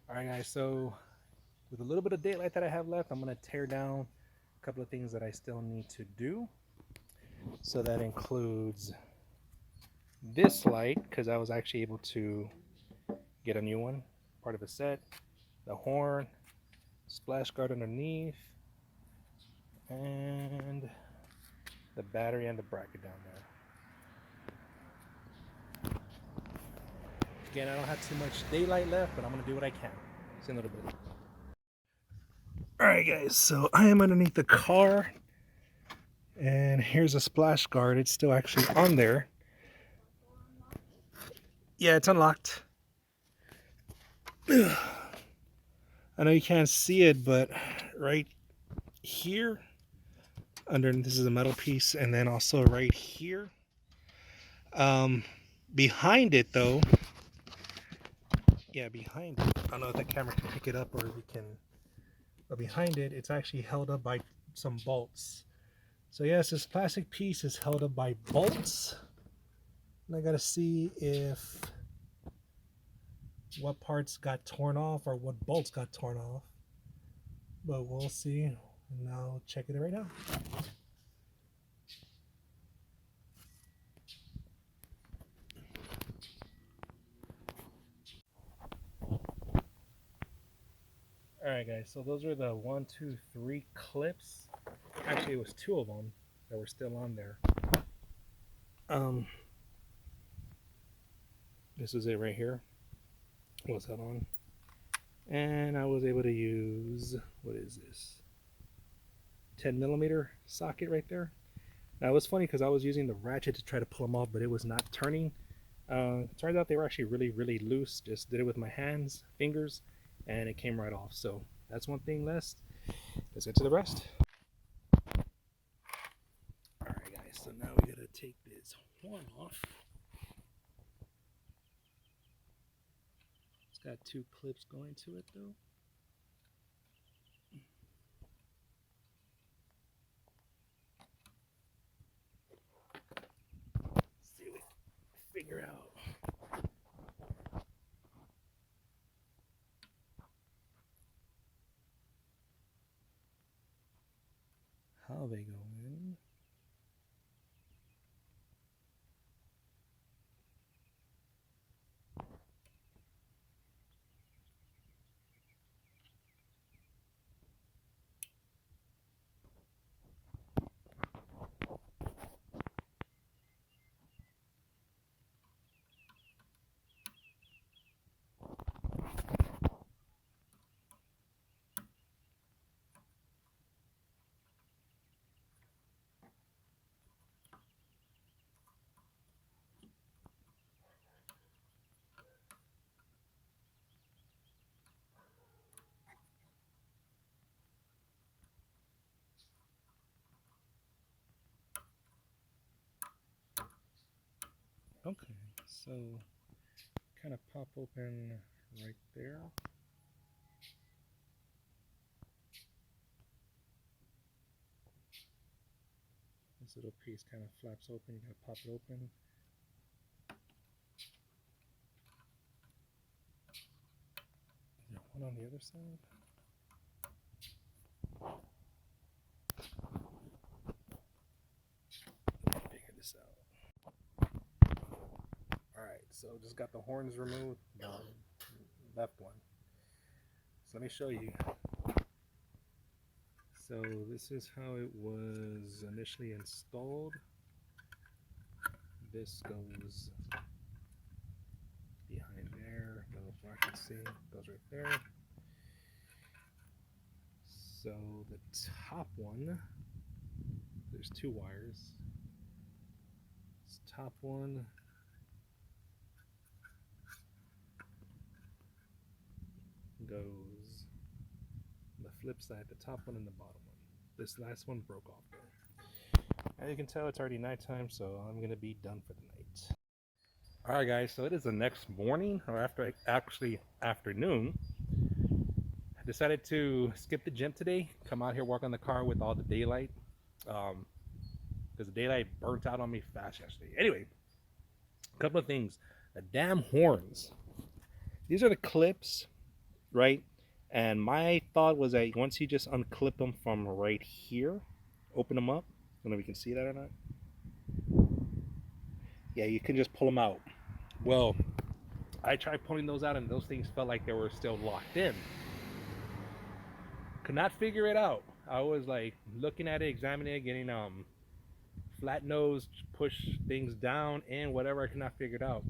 All right, guys. So with a little bit of daylight that I have left, I'm gonna tear down a couple of things that I still need to do. So that includes this light because I was actually able to get a new one, part of a set. The horn, splash guard underneath, and the battery and the bracket down there. Again, I don't have too much daylight left, but I'm gonna do what I can. See you in a little bit. All right, guys. So I am underneath the car, and here's a splash guard. It's still actually on there. Yeah, it's unlocked. I know you can't see it, but right here, under this is a metal piece, and then also right here. Um, Behind it though, yeah, behind it. I don't know if the camera can pick it up or we can. But behind it, it's actually held up by some bolts. So yes, this plastic piece is held up by bolts. And I gotta see if what parts got torn off or what bolts got torn off. But we'll see. And I'll check it right now. All right, guys. So those are the 1, 2, 3 clips. Actually, it was 2 of them that were still on there. Um, this is it right here. What's that on? And I was able to use, what is this? 10mm socket right there. Now it was funny because I was using the ratchet to try to pull them off, but it was not turning. Turns out they were actually really loose. Just did it with my hands, fingers, and it came right off. So that's one thing less. Let's get to the rest. All right, guys. So now we gotta take this horn off. It's got 2 clips going to it though. Let's see what we can figure out. How they go in. Okay, so kind of pop open right there. This little piece kind of flaps open. You gotta pop it open. Is there one on the other side? Figure this out. All right, so just got the horns removed. The left one. So let me show you. So this is how it was initially installed. This goes behind there. Goes where I can see. Goes right there. So the top one, there's 2 wires. This top one goes on the flip side, the top one and the bottom one. This last one broke off there. As you can tell, it's already nighttime, so I'm gonna be done for the night. All right, guys. So it is the next morning, or actually afternoon. I decided to skip the gym today. Come out here, work on the car with all the daylight, because the daylight burnt out on me fast yesterday. Anyway, a couple of things. The damn horns. These are the clips right? And my thought was that once you just unclip them from right here, open them up. I don't know if you can see that or not. Yeah, you can just pull them out. Well, I tried pulling those out and those things felt like they were still locked in. Could not figure it out. I was like looking at it, examining it, getting flat nose, push things down, and whatever. I could not figure it out.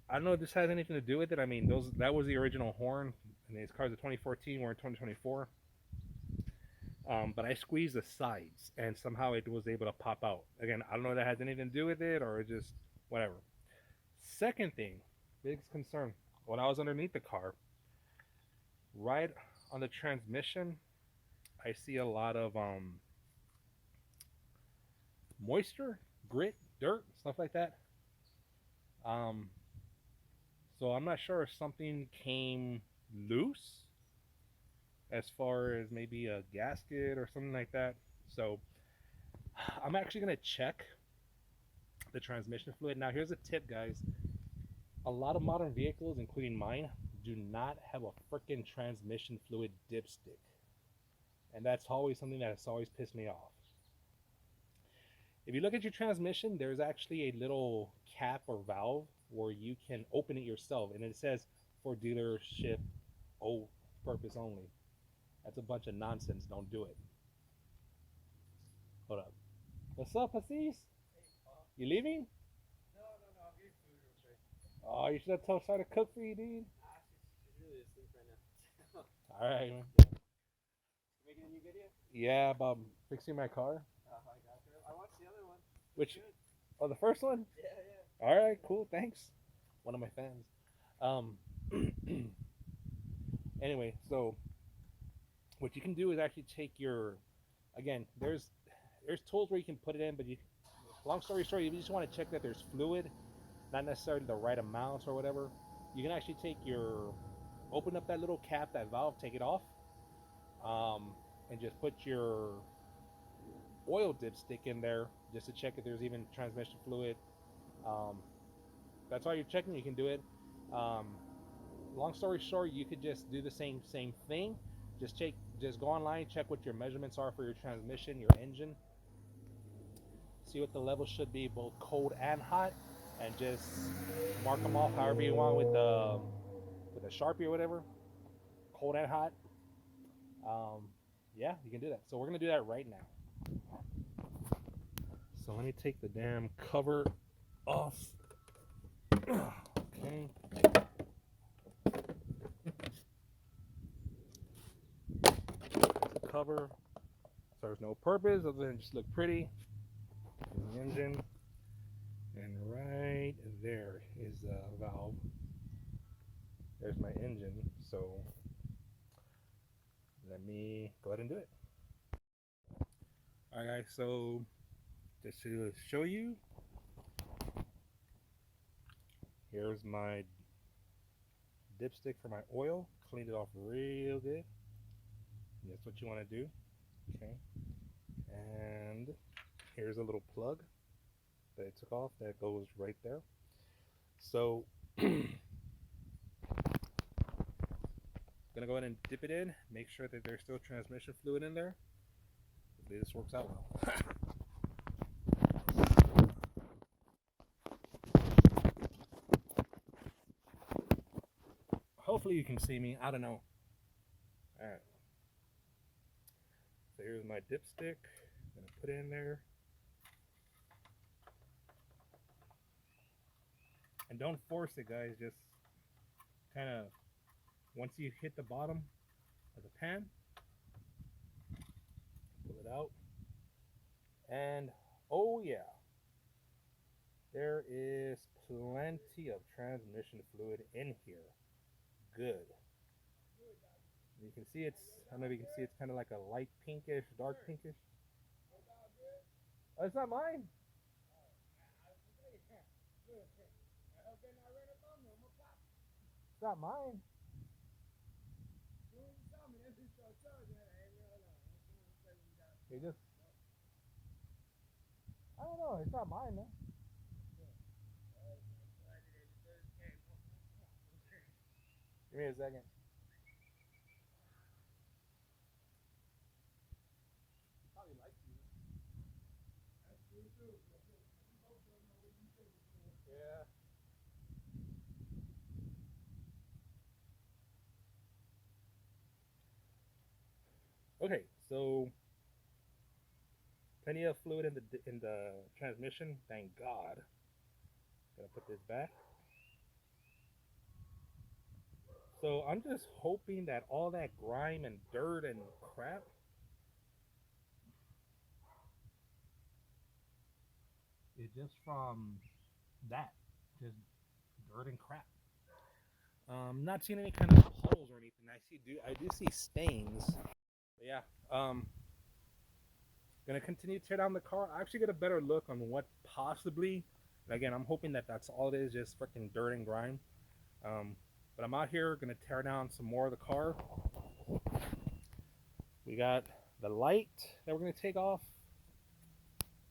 I don't know if this has anything to do with it. I mean, those that was the original horn, and these cars are 2014. We're in 2024. But I squeezed the sides, and somehow it was able to pop out. Again, I don't know if that has anything to do with it or just whatever. Second thing, biggest concern. When I was underneath the car, right on the transmission, I see a lot of moisture, grit, dirt, stuff like that. Um, so I'm not sure if something came loose as far as maybe a gasket or something like that. So I'm actually gonna check the transmission fluid. Now here's a tip, guys. A lot of modern vehicles, including mine, do not have a freaking transmission fluid dipstick. And that's always something that's always pissed me off. If you look at your transmission, there's actually a little cap or valve where you can open it yourself, and it says for dealership purpose only. That's a bunch of nonsense. Don't do it. Hold up. What's up, Assis? You leaving? No, I'm getting food real quick. Oh, you should have told her to cook for you, dude. She's really asleep right now. All right, man. Making a new video? Yeah, about fixing my car. I got you. I watched the other one. Which? Good. Oh, the first one. Yeah. All right, cool. Thanks. One of my fans. Um. Anyway, so what you can do is actually take your, again, there's tools where you can put it in, but you, long story short, you just want to check that there's fluid, not necessarily the right amount or whatever. You can actually take your, open up that little cap, that valve, take it off, and just put your oil dipstick in there just to check if there's even transmission fluid. Um, that's all you're checking. You can do it. Um, long story short, you could just do the same thing. Just go online, check what your measurements are for your transmission, your engine. See what the levels should be, both cold and hot, and just mark them off however you want with a Sharpie or whatever, cold and hot. Um, yeah, you can do that. So we're gonna do that right now. So let me take the damn cover off. Okay. Cover serves no purpose other than just look pretty. The engine, and right there is the valve. There's my engine. So let me go ahead and do it. All right, guys. So just to show you, here's my dipstick for my oil. Cleaned it off real good. That's what you want to do. Okay. And here's a little plug that I took off that goes right there. So gonna go ahead and dip it in, make sure that there's still transmission fluid in there. Hopefully this works out well. Hopefully you can see me. I don't know. Alright. So here's my dipstick. I'm gonna put it in there. And don't force it, guys. Just kind of, once you hit the bottom of the pan, pull it out. And oh yeah, there is plenty of transmission fluid in here. Good. You can see it's, I don't know if you can see, it's kind of like a light pinkish, dark pinkish. Oh, it's not mine. It's not mine. They just, I don't know, it's not mine, man. Give me a second. Probably like you. Yeah. Okay, so plenty of fluid in the transmission. Thank God. Gotta put this back. So I'm just hoping that all that grime and dirt and crap is just from that, just dirt and crap. Not seeing any kind of holes or anything. I do see stains. But yeah. Gonna continue to tear down the car. I actually get a better look on what possibly. And again, I'm hoping that that's all it is, just freaking dirt and grime. But I'm out here gonna tear down some more of the car. We got the light that we're gonna take off,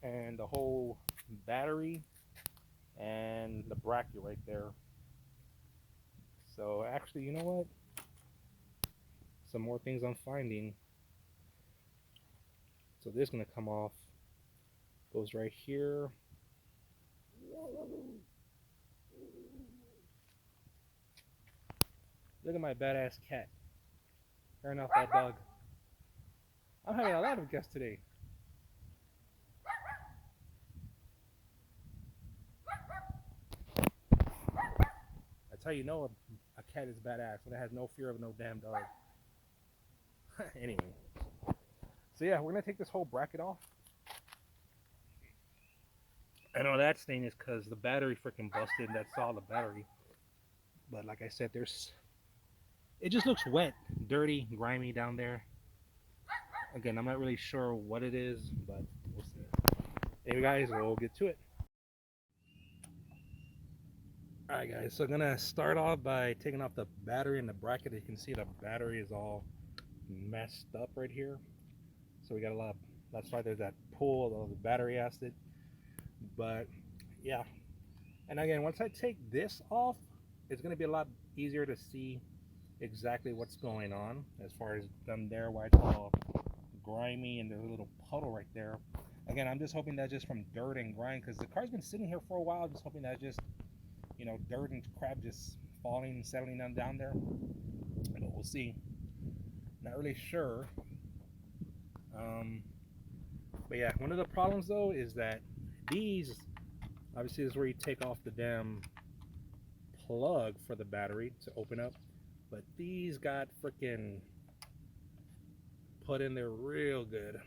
and the whole battery, and the bracket right there. So actually, you know what? Some more things I'm finding. So this is gonna come off. Goes right here. Look at my badass cat. Tearing off that dog. I'm having a lot of guests today. That's how you know a cat is badass, when it has no fear of no damn dog. Anyway. So yeah, we're gonna take this whole bracket off. I know that stain is because the battery freaking busted. That's all the battery. But like I said, it just looks wet, dirty, grimy down there. Again, I'm not really sure what it is, but we'll see. Anyway, guys, we'll get to it. Alright, guys, so I'm gonna start off by taking off the battery and the bracket. You can see the battery is all messed up right here. So we got a lot of, that's why there's that pool of the battery acid. But yeah, and again, once I take this off, it's gonna be a lot easier to see exactly what's going on as far as them there, why it's all grimy and there's a little puddle right there. Again, I'm just hoping that's just from dirt and grime, because the car's been sitting here for a while. Just hoping that just, you know, dirt and crap just falling and settling down there. But we'll see. Not really sure. But yeah, one of the problems though is that these, obviously, this is where you take off the damn plug for the battery to open up. But these got freaking put in there real good.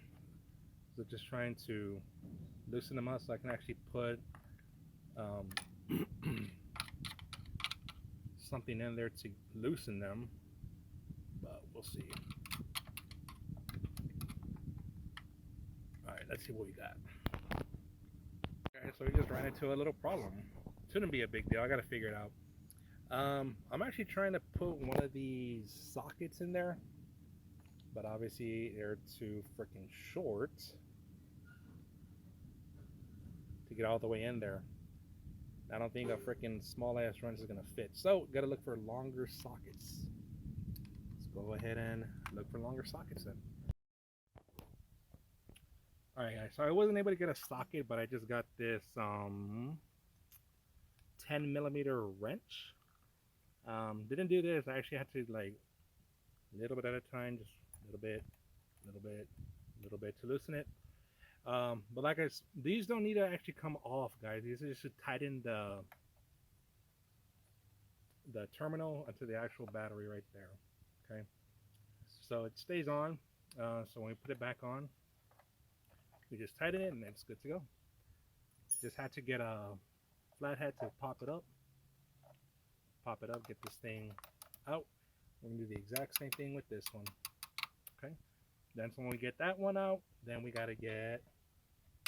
So just trying to loosen them up so I can actually put something in there to loosen them. But we'll see. Alright, let's see what we got. Okay, so we just ran into a little problem. Shouldn't be a big deal. I gotta figure it out. I'm actually trying to put one of these sockets in there, but obviously they're too freaking short to get all the way in there. I don't think a freaking small ass wrench is gonna fit. So gotta look for longer sockets. Let's go ahead and look for longer sockets then. Alright guys, so I wasn't able to get a socket, but I just got this 10mm wrench. Didn't do this. I actually had to, like, a little bit at a time, just a little bit, little bit, little bit to loosen it. But like these don't need to actually come off, guys. These are just to tighten the terminal onto the actual battery right there. Okay, so it stays on. So when we put it back on, we just tighten it and it's good to go. Just had to get a flathead to pop it up, get this thing out. We're gonna do the exact same thing with this one. Okay, then so when we get that one out, then we gotta get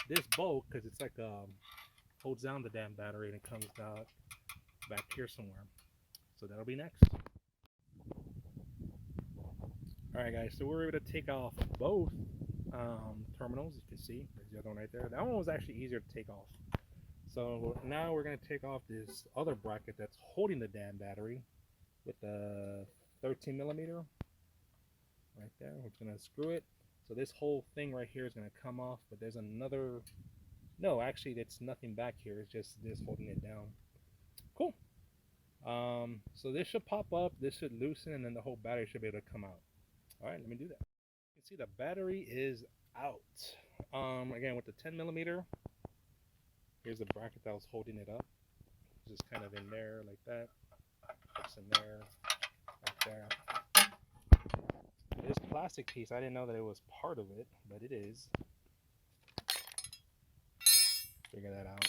this bolt, because it's like holds down the damn battery, and it comes out back here somewhere. So that'll be next. Alright guys, so we were able to take off both terminals. You can see there's the other one right there. That one was actually easier to take off. So now we're going to take off this other bracket that's holding the damn battery. with the 13 millimeter right there. We're just gonna screw it. So this whole thing right here is gonna come off, but there's another, no, actually it's nothing back here. It's just this holding it down. Cool. So this should pop up, this should loosen, and then the whole battery should be able to come out. All right, let me do that. You can see the battery is out. Again, with the 10 millimeter, here's the bracket that was holding it up. Just kind of in there like that. It's in there, right there. This plastic piece, I didn't know that it was part of it, but it is. Figure that out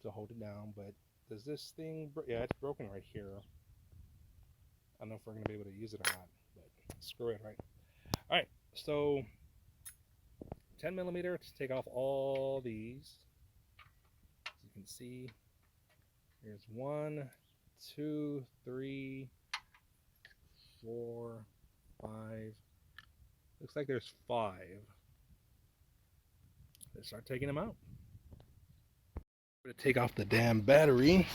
to hold it down. But does this thing, yeah, it's broken right here. I don't know if we're gonna be able to use it or not, but screw it, right? All right, so 10 millimeter to take off all these. As you can see, here's 1, 2, 3, 4, 5. Looks like there's 5. Let's start taking them out. I'm gonna take off the damn battery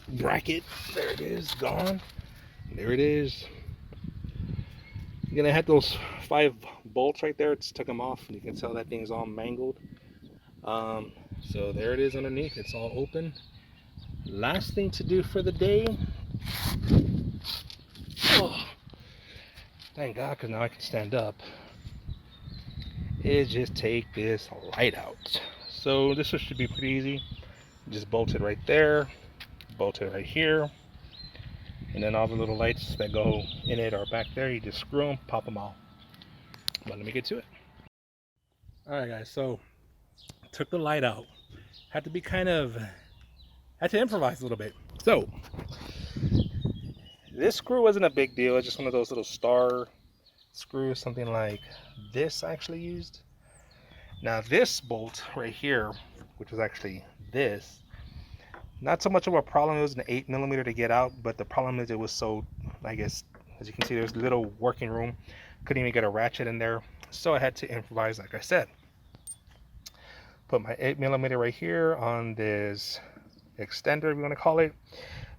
bracket. There it is, gone. There it is. You're gonna have those 5 bolts right there. Just took them off, and you can tell that thing's all mangled. So there it is underneath. It's all open. Last thing to do for the day. Oh, thank God, because now I can stand up. Is just take this light out. So this should be pretty easy. Just bolt it right there, bolt it right here, and then all the little lights that go in it are back there. You just screw them, pop them all. But let me get to it. All right, guys. So took the light out. Had to be had to improvise a little bit. So this screw wasn't a big deal. It's just one of those little star screws, something like this I actually used. Now this bolt right here, which was actually this, not so much of a problem. It was an 8 millimeter to get out, but the problem is it was so, I guess, as you can see, there's little working room. Couldn't even get a ratchet in there, so I had to improvise, like I said. Put my 8 millimeter right here on this extender, if you want to call it,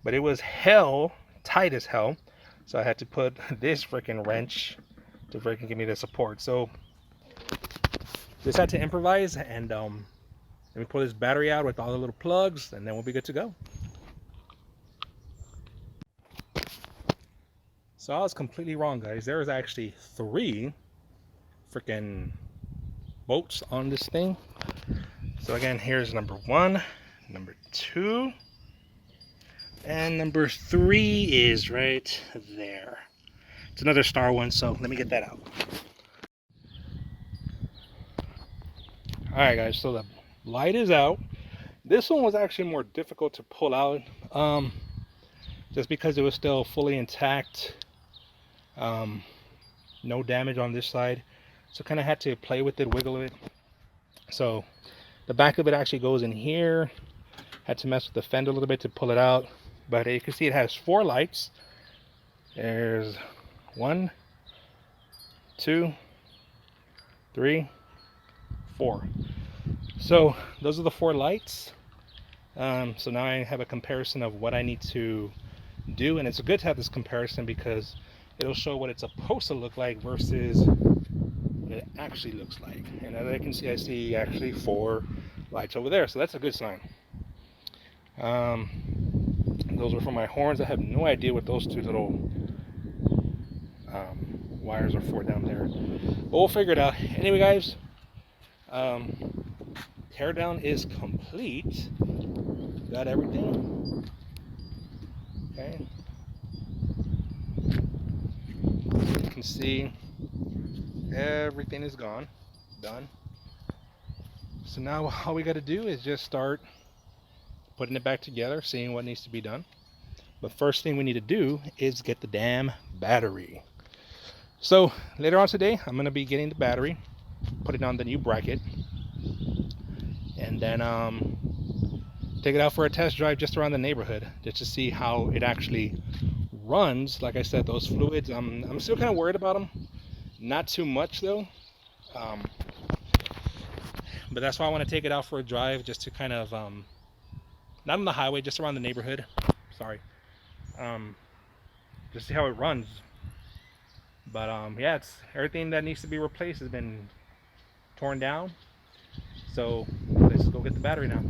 but it was hell tight as hell, so I had to put this freaking wrench to freaking give me the support. So just had to improvise, and let me pull this battery out with all the little plugs, and then we'll be good to go. So I was completely wrong, guys. There was actually 3 freaking bolts on this thing. So again, here's number 1, number 2, and number 3 is right there. It's another star one, so let me get that out. Alright guys, so the light is out. This one was actually more difficult to pull out, just because it was still fully intact. No damage on this side, so kind of had to play with it, wiggle it. So the back of it actually goes in here. Had to mess with the fender a little bit to pull it out, but you can see it has 4 lights. There's 1, 2, 3, 4. So those are the 4 lights. So now I have a comparison of what I need to do, and it's good to have this comparison because it'll show what it's supposed to look like versus what it actually looks like. And as I can see, I see actually 4 lights over there, so that's a good sign. Those are for my horns. I have no idea what those 2 little wires are for down there, but we'll figure it out. Anyway guys, teardown is complete. Got everything. Okay, you can see everything is gone, done. So now all we got to do is just start putting it back together, seeing what needs to be done. But first thing we need to do is get the damn battery. So later on today, I'm going to be getting the battery, putting on the new bracket, and then take it out for a test drive just around the neighborhood, just to see how it actually runs. Like I said, those fluids, I'm still kind of worried about them. Not too much though, but that's why I want to take it out for a drive, just to kind of not on the highway, just around the neighborhood. Sorry. just see how it runs. But yeah, it's everything that needs to be replaced has been torn down. So let's go get the battery now.